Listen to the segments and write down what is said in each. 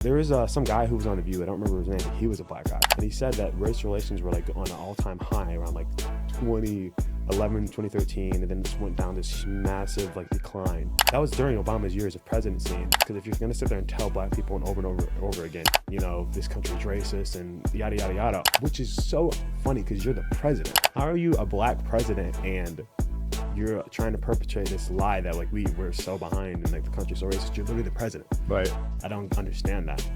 There was some guy who was on The View, I don't remember his name, but he was a black guy. And he said that race relations were like on an all-time high around like 2011, 2013, and then just went down this massive like decline. That was during Obama's years of presidency. Because if you're gonna sit there and tell black people over and over and over again, you know, this country's racist and yada, yada, yada, which is so funny because you're the president. How are you a black president and you're trying to perpetrate this lie that like we're so behind and like the country's so racist? You're literally the president. Right. I don't understand that.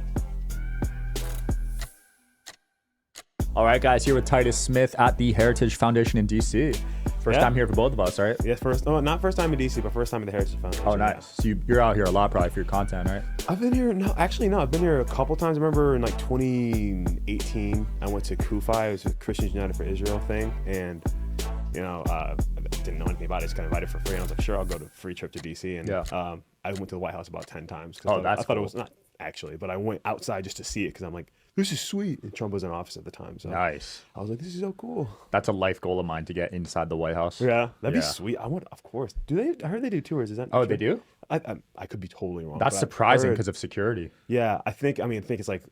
All right, guys, here with Titus Smith at the Heritage Foundation in DC. First time here for both of us, right? Yes, not first time in DC, but first time at the Heritage Foundation. Oh, nice. So you're out here a lot probably for your content, right? I've been here, I've been here a couple times. I remember in like 2018, I went to Kufi. It was a Christians United for Israel thing. And, you know, I didn't know anything about it. I just got invited for free. And I was like, sure, I'll go to a free trip to DC. And I went to the White House about 10 times. Oh, that's I thought it was not actually, but I went outside just to see it because I'm like, this is sweet. And Trump was in office at the time. So nice. I was like, this is so cool. That's a life goal of mine to get inside the White House. Yeah, that'd be sweet. I want, of course. Do they? I heard they do tours. Is that? Oh, true? they do? I could be totally wrong. That's surprising because of security. Yeah, I think it's like,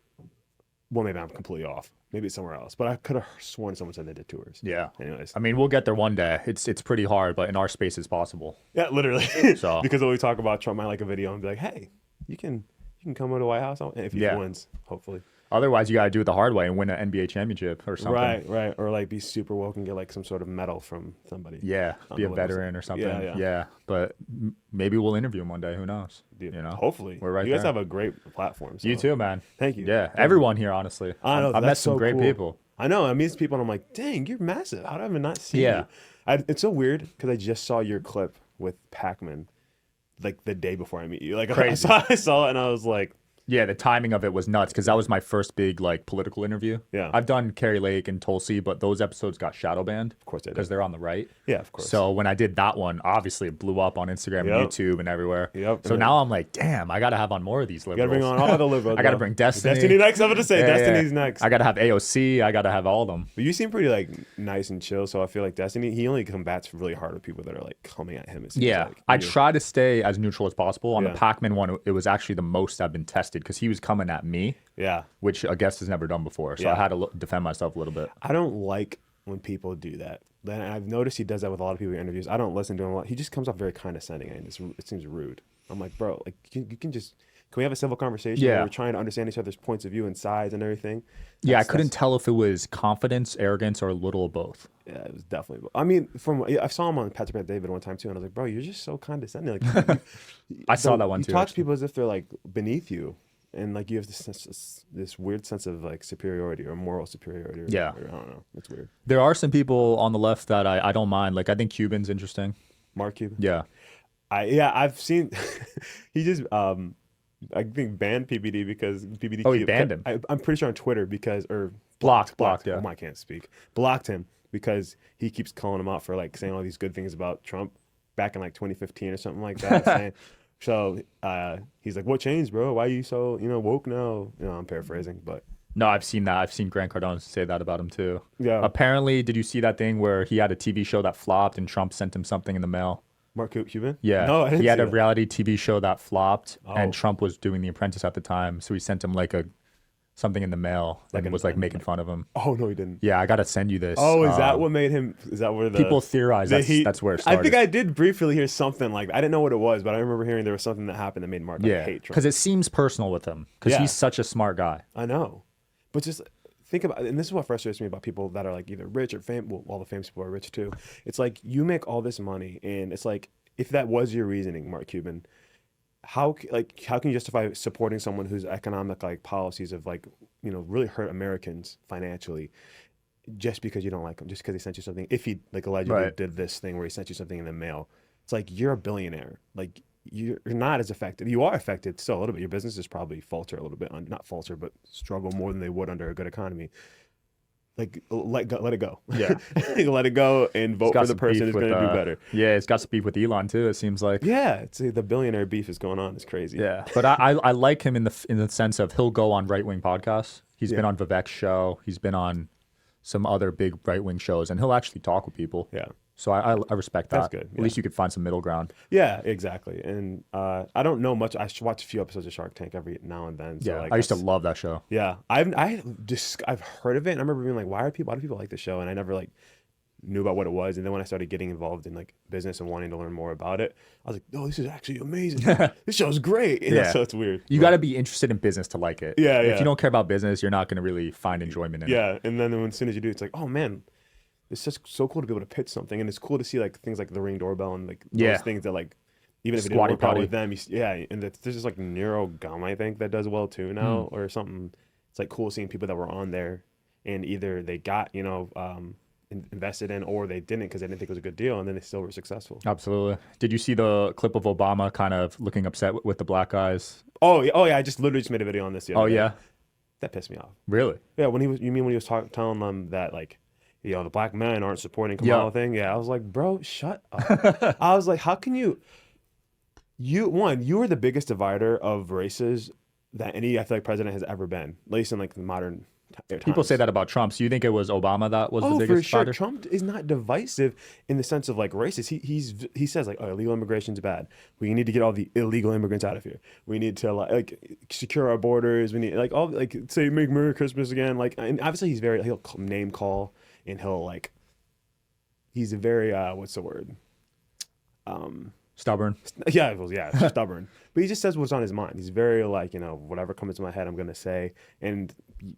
well, maybe I'm completely off. Maybe it's somewhere else. But I could have sworn someone said they did tours. Yeah. Anyways. I mean, we'll get there one day. It's pretty hard, but in our space it's possible. Yeah, literally. So because when we talk about Trump, might like a video and be like, hey, you can come to the White House if he wins, hopefully. Otherwise, you got to do it the hard way and win an NBA championship or something. Right. Or like be super woke and get like some sort of medal from somebody. Yeah, be a veteran or something. Yeah. But maybe we'll interview him one day. Who knows? Dude, you know, hopefully. We're right You guys there. have a great platform. So. You too, man. Thank you. Yeah, everyone here, honestly. I know. I've met some great people. I know. I meet people and I'm like, dang, you're massive. How did I not see you? It's so weird because I just saw your clip with Pac-Man like the day before I meet you. Like I saw it and I was like, yeah, the timing of it was nuts because that was my first big like political interview. Yeah, I've done Kerry Lake and Tulsi, but those episodes got shadow banned. Of course they did. Because they're on the right. Yeah, of course. So when I did that one, obviously it blew up on Instagram and YouTube and everywhere. Yep. So now I'm like, damn, I got to have on more of these liberals. You got to bring on all the liberals. I got to bring Destiny. Destiny next. I'm going to say Destiny's next. I got to have AOC. I got to have all of them. But you seem pretty like nice and chill. So I feel like Destiny, he only combats really hard with people that are like coming at him. I try to stay as neutral as possible. On the Pac-Man one, it was actually the most I've been tested because he was coming at me. Yeah. Which a guest has never done before. So I had to defend myself a little bit. I don't like when people do that. Then I've noticed he does that with a lot of people he interviews. I don't listen to him a lot. He just comes off very condescending and it seems rude. I'm like, bro, like can we have a civil conversation where we're trying to understand each other's points of view and sides and everything? I couldn't tell if it was confidence, arrogance, or a little of both. Yeah, it was definitely. I mean, I saw him on Pat David one time too, and I was like, bro, you're just so condescending. Like, I saw that one too. You talk to people as if they're like beneath you. And like you have this weird sense of like superiority or moral superiority. Or I don't know. It's weird. There are some people on the left that I don't mind. Like I think Cuban's interesting. Mark Cuban. Yeah. I've seen. He just I think banned PBD because PBD. Oh, he banned him. I'm pretty sure on Twitter because blocked. Yeah. Oh, I can't speak. Blocked him because he keeps calling him out for like saying all these good things about Trump back in like 2015 or something like that. saying, So he's like, what changed, bro? Why are you so, woke now? I'm paraphrasing, but. No, I've seen that. I've seen Grant Cardone say that about him too. Yeah. Apparently, did you see that thing where he had a TV show that flopped and Trump sent him something in the mail? Mark Cuban? Yeah. No, I didn't He had see a that. reality TV show that flopped and Trump was doing The Apprentice at the time. So he sent him like something in the mail and was like making fun of him. Oh, no, he didn't. Yeah, I got to send you this. Oh, is that what made him? Is that where people theorize that's where it started? I think I did briefly hear something like that. I didn't know what it was, but I remember hearing there was something that happened that made Mark hate Trump. Because it seems personal with him because he's such a smart guy. I know. But just think about, and this is what frustrates me about people that are like either rich or famous. Well, all the famous people are rich too. It's like you make all this money and it's like, if that was your reasoning, Mark Cuban, how can you justify supporting someone whose economic like policies have like really hurt Americans financially just because you don't like him, just because he sent you something? If he like allegedly did this thing where he sent you something in the mail, it's like you're a billionaire. Like you're not as affected. You are affected still a little bit. Your businesses probably falter a little bit, not falter, but struggle more than they would under a good economy. Like let it go. Yeah, let it go and vote for the person who's going to do better. Yeah, it's got some beef with Elon too. It seems like. Yeah, it's the billionaire beef is going on. It's crazy. Yeah, but I like him in the sense of he'll go on right wing podcasts. He's been on Vivek's show. He's been on some other big right wing shows, and he'll actually talk with people. Yeah. So I respect that. That's good. At least you could find some middle ground. Yeah, exactly. And I don't know much. I watch a few episodes of Shark Tank every now and then. So Yeah, like I used to love that show. Yeah, I've heard of it, and I remember being like, why do people like the show? And I never like knew about what it was. And then when I started getting involved in like business and wanting to learn more about it, I was like, oh, this is actually amazing. This show's great. Yeah. So it's weird. You got to be interested in business to like it. Yeah, If you don't care about business, you're not going to really find enjoyment in it. Yeah, and then as soon as you do, it's like, oh man, it's just so cool to be able to pitch something, and it's cool to see like things like the Ring doorbell and like those things that like even if it didn't Squatty work out potty. with them, and there's just like Neuro Gum, I think, that does well too now or something. It's like cool seeing people that were on there and either they got invested in or they didn't because they didn't think it was a good deal, and then they still were successful. Absolutely. Did you see the clip of Obama kind of looking upset with the black guys? Oh yeah, I just literally just made a video on this the other day. Yeah, that pissed me off. really? Yeah, when he was telling them that like, the black men aren't supporting Kamala thing. Yeah, I was like, bro, shut up. I was like, how can you are the biggest divider of races that any I feel like president has ever been, at least in like the modern times. People say that about Trump. So you think it was Obama that was the biggest for sure. divider? Trump is not divisive in the sense of like racist. He says like, oh, illegal immigration is bad. We need to get all the illegal immigrants out of here. We need to like secure our borders. We need like all like say make Merry Christmas again. Like, and obviously he'll name call and he's a very what's the word? Stubborn. Yeah, stubborn. But he just says what's on his mind. He's very like, whatever comes to my head, I'm gonna say. And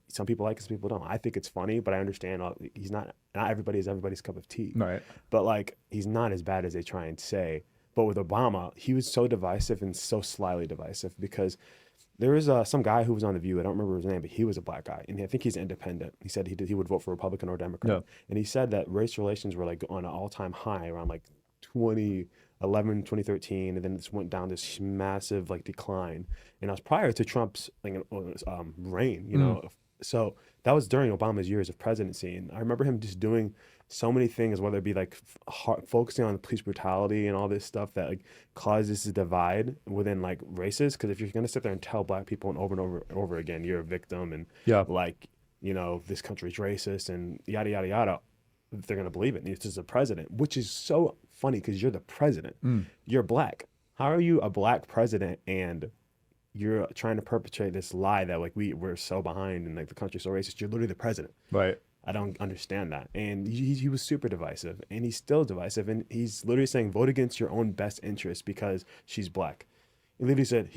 some people like it, some people don't. I think it's funny, but I understand he's not everybody is everybody's cup of tea. Right. But like, he's not as bad as they try and say. But with Obama, he was so divisive and so slyly divisive because there was some guy who was on The View. I don't remember his name, but he was a black guy, and I think he's independent. He said he would vote for Republican or Democrat. Yeah. And he said that race relations were like on an all-time high around like 2013, and then it went down this massive like decline. And that was prior to Trump's reign, So that was during Obama's years of presidency, and I remember him just doing so many things, whether it be like focusing on police brutality and all this stuff that like causes a divide within like races. Because if you're gonna sit there and tell black people and over again, you're a victim, and like this country's racist and yada yada yada, they're gonna believe it. And it's just a president, which is so funny because you're the president. You're black. How are you a black president and you're trying to perpetrate this lie that like we're so behind and like the country's so racist? You're literally the president. Right. I don't understand that. And he was super divisive, and he's still divisive, and he's literally saying vote against your own best interest because she's black. He literally said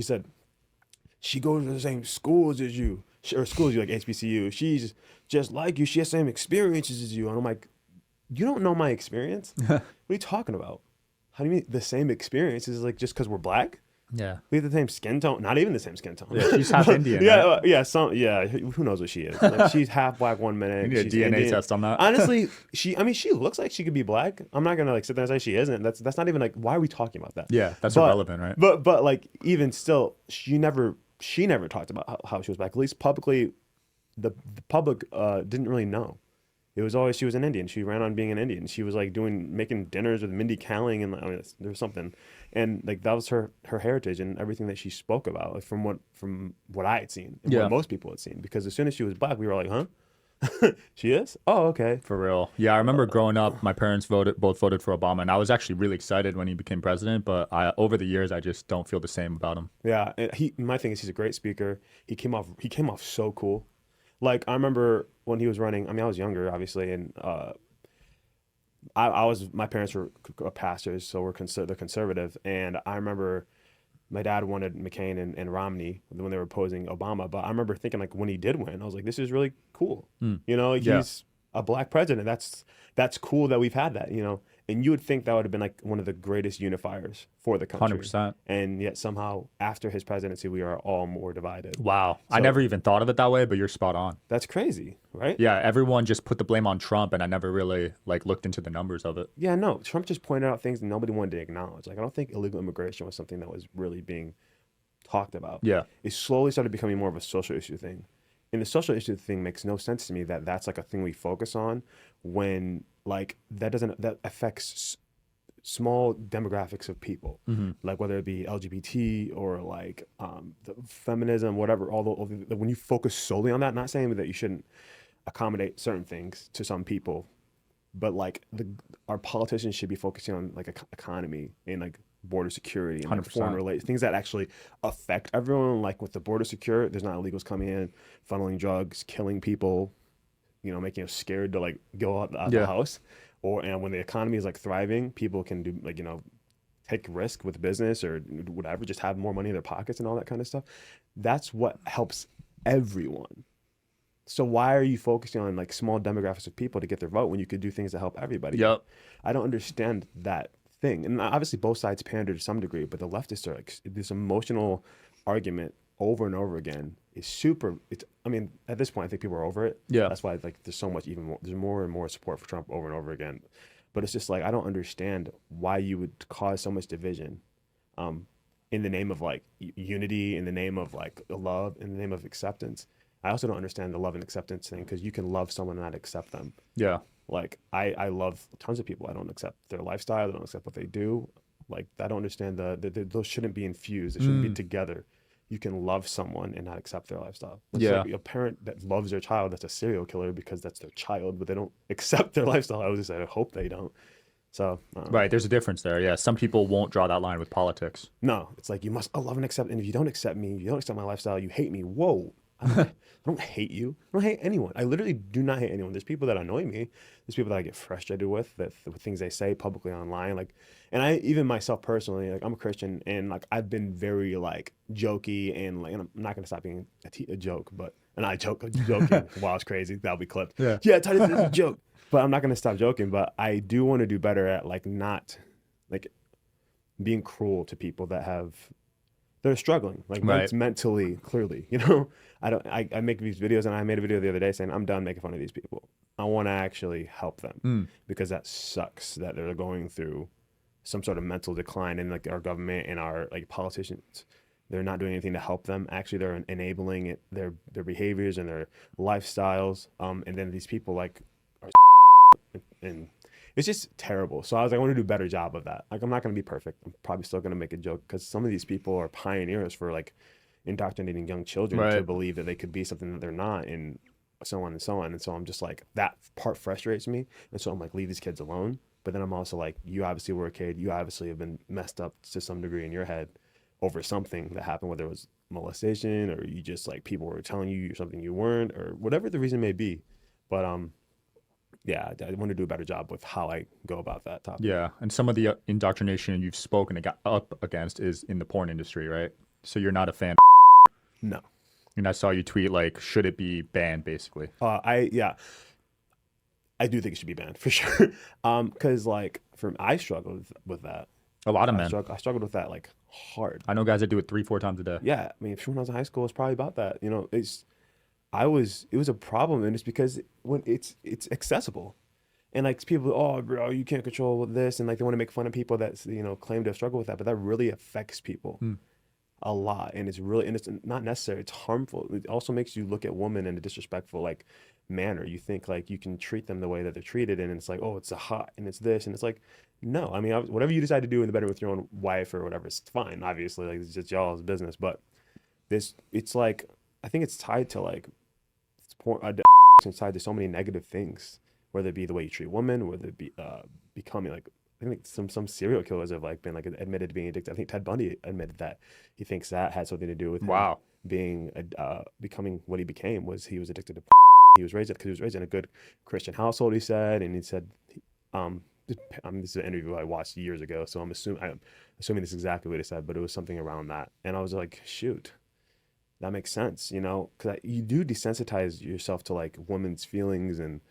she goes to the same schools as you, or schools you like HBCU. She's just like you. She has the same experiences as you. And I'm like, you don't know my experience? What are you talking about? How do you mean the same experience? Is like just because we're black? Yeah. We have the same skin tone. Not even the same skin tone. Yeah, she's half Indian. Yeah, right? Who knows what she is? Like, she's half black one minute. You need a she's DNA Indian. test on that. Honestly, she looks like she could be black. I'm not gonna like sit there and say she isn't. That's not even like, why are we talking about that? Yeah, that's irrelevant, right? But like even still, she never talked about how she was black. At least publicly, the public didn't really know. It was always she was an Indian. She ran on being an Indian. She was like making dinners with Mindy Kaling, and there was something, and like that was her heritage and everything that she spoke about, like, from what I had seen and what most people had seen. Because as soon as she was black, we were like, huh? She is? Oh, okay. For real. Yeah, I remember growing up, my parents both voted for Obama, and I was actually really excited when he became president. But over the years, I just don't feel the same about him. Yeah, and my thing is he's a great speaker. He came off so cool. Like, I remember when he was running, I mean, I was younger, obviously, and my parents were pastors, so they're conservative, and I remember my dad wanted McCain and Romney when they were opposing Obama, but I remember thinking, like, when he did win, I was like, this is really cool. He's a black president. That's cool that we've had that, and you would think that would have been like one of the greatest unifiers for the country. 100%. And yet somehow after his presidency, we are all more divided. Wow. I never even thought of it that way, but you're spot on. That's crazy, right? Yeah, everyone just put the blame on Trump, and I never really looked into the numbers of it. Yeah, no, Trump just pointed out things that nobody wanted to acknowledge. Like, I don't think illegal immigration was something that was really being talked about. Yeah. It slowly started becoming more of a social issue thing. And the social issue thing makes no sense to me that that's like a thing we focus on when like that affects small demographics of people, like whether it be LGBT or like the feminism, whatever. When you focus solely on that, not saying that you shouldn't accommodate certain things to some people, but like our politicians should be focusing on like economy and like border security and like 100%. foreign relations, things that actually affect everyone. Like with the border secure, there's not illegals coming in, funneling drugs, killing people, you know, making us scared to like go out of the house. And when the economy is like thriving, people can do like, you know, take risk with business or whatever, just have more money in their pockets and all that kind of stuff. That's what helps everyone. So why are you focusing on like small demographics of people to get their vote when you could do things that help everybody? Yep. I don't understand that thing. And obviously both sides pander to some degree, but the leftists are like this emotional argument over and over again is super. I mean, at this point, I think people are over it. Yeah. That's why like there's so much there's more and more support for Trump over and over again. But it's just like, I don't understand why you would cause so much division in the name of like unity, in the name of like love, in the name of acceptance. I also don't understand the love and acceptance thing, because you can love someone and not accept them. Yeah. Like I love tons of people. I don't accept their lifestyle. I don't accept what they do. Like I don't understand those shouldn't be infused. They shouldn't be together. You can love someone and not accept their lifestyle. It's like a parent that loves their child that's a serial killer because that's their child, but they don't accept their lifestyle. I was just, I hope they don't. So right, there's a difference there. Yeah, some people won't draw that line with politics. No, it's like you must love and accept, and if you don't accept me, you don't accept my lifestyle, you hate me. Whoa. I don't hate you. I don't hate anyone. I literally do not hate anyone. There's people that annoy me. There's people that I get frustrated with, with things they say publicly online. Like, and I, even myself personally, like I'm a Christian, and like I've been very like jokey, and like, and I'm not gonna stop being a joke, but, and I joking while it's crazy. That'll be clipped. Yeah, Titus is a joke. But I'm not gonna stop joking. But I do want to do better at like not like being cruel to people that they're struggling, like mentally, clearly, you know. I make these videos, and I made a video the other day saying I'm done making fun of these people. I want to actually help them because that sucks that they're going through some sort of mental decline, and like our government and our like politicians, they're not doing anything to help them. Actually, they're enabling it, their behaviors and their lifestyles. And then these people like are and it's just terrible. So I was like, I want to do a better job of that. Like, I'm not going to be perfect. I'm probably still going to make a joke, because some of these people are pioneers for like indoctrinating young children to believe that they could be something that they're not, and so on and so on. And so I'm just like, that part frustrates me. And so I'm like, leave these kids alone. But then I'm also like, you obviously were a kid. You obviously have been messed up to some degree in your head over something that happened, whether it was molestation or you just like people were telling you something you weren't, or whatever the reason may be. But yeah, I want to do a better job with how I go about that topic. Yeah, and some of the indoctrination you've spoken up against is in the porn industry, right? So you're not a fan. No. And I saw you tweet like, should it be banned, basically? I do think it should be banned for sure. Because like I struggled with that. A lot of men. I struggled with that like hard. I know guys that do it 3-4 times a day. Yeah, I mean, when I was in high school, it's probably about that. You know, it was a problem, and it's because when it's accessible, and like people, oh bro, you can't control this, and like they want to make fun of people that, you know, claim to struggle with that, but that really affects people a lot, and it's not necessary. It's harmful. It also makes you look at women in a disrespectful like manner. You think like you can treat them the way that they're treated, and it's like, oh, it's a hot, and it's this, and it's like, no. I mean, whatever you decide to do in the bedroom with your own wife or whatever, it's fine. Obviously, like it's just y'all's business, but it's like, I think it's tied to like it's tied to so many negative things, whether it be the way you treat women, whether it be becoming like, I think some serial killers have like been like admitted to being addicted. I think Ted Bundy admitted that he thinks that had something to do with him being becoming what he became. He was addicted to. He was raised in a good Christian household, he said, and he said, this is an interview I watched years ago, so I'm assuming this is exactly what he said, but it was something around that, and I was like, shoot. That makes sense, you know, because you do desensitize yourself to like women's feelings and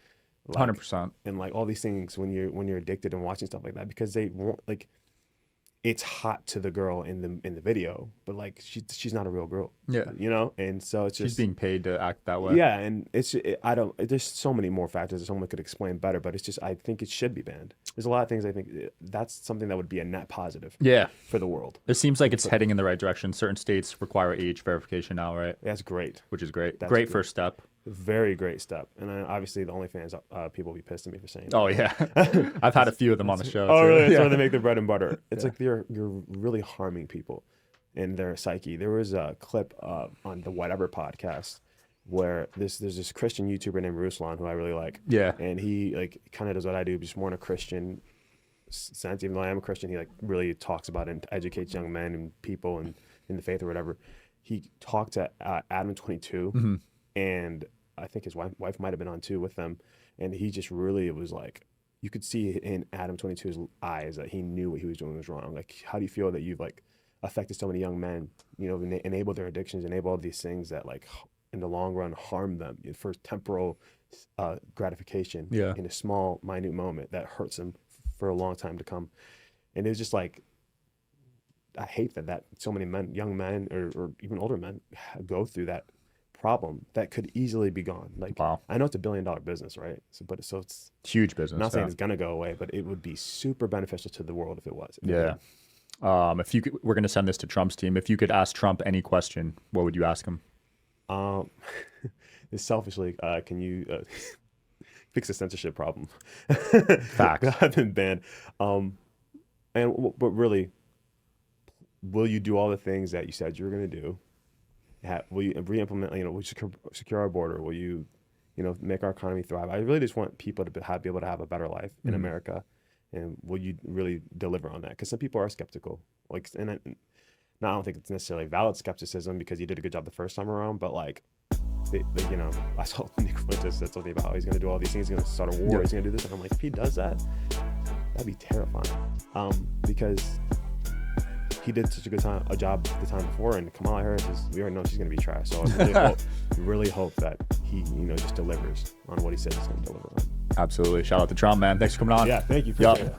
like, 100%, and like all these things when you're addicted and watching stuff like that, because they won't like, it's hot to the girl in the video, but like she's not a real girl, you know, and so it's just she's being paid to act that way. Yeah, and there's so many more factors that someone could explain better, but it's just, I think it should be banned. There's a lot of things I think that's something that would be a net positive for the world. It seems like it's heading in the right direction. Certain states require age verification now, right? That's great. Which is great. Great first step. Very great step. And then obviously the OnlyFans people will be pissed at me for saying that. Oh yeah. I've had a few of them on the show. Oh really? That's where they make their bread and butter. It's like you're really harming people in their psyche. There was a clip on the Whatever podcast where there's this Christian YouTuber named Ruslan who I really like. Yeah. And he like kind of does what I do, just more in a Christian sense. Even though I am a Christian, he like really talks about it and educates young men and people and in the faith or whatever. He talked to Adam 22, and I think his wife might have been on too with them. And he just really, it was like, you could see in Adam 22's eyes that he knew what he was doing was wrong. Like, how do you feel that you've like affected so many young men, you know, enable their addictions, enable all these things that like in the long run harm them for temporal gratification in a small, minute moment that hurts them for a long time to come. And it's just like, I hate that so many men, young men or even older men go through that problem that could easily be gone. Like, wow. I know it's $1 billion business, right? So it's huge business. I'm not saying it's gonna go away, but it would be super beneficial to the world if it was. If you could, we're gonna send this to Trump's team. If you could ask Trump any question, what would you ask him? Selfishly, can you fix the censorship problem? Facts. I've been banned. But really, will you do all the things that you said you were gonna do? Will you re-implement, will you secure our border? Will you, make our economy thrive? I really just want people to be able to have a better life in America. And will you really deliver on that? Because some people are skeptical. I don't think it's necessarily valid skepticism because you did a good job the first time around, but I saw Nick Fuentes said something about how he's going to do all these things. He's going to start a war. He's going to do this. And I'm like, if he does that, that'd be terrifying. Because he did such a job the time before, and Kamala Harris we already know she's going to be trash. So I really hope that he, just delivers on what he said he's going to deliver on. Absolutely. Shout out to Trump, man. Thanks for coming on. Yeah, thank you. Appreciate it.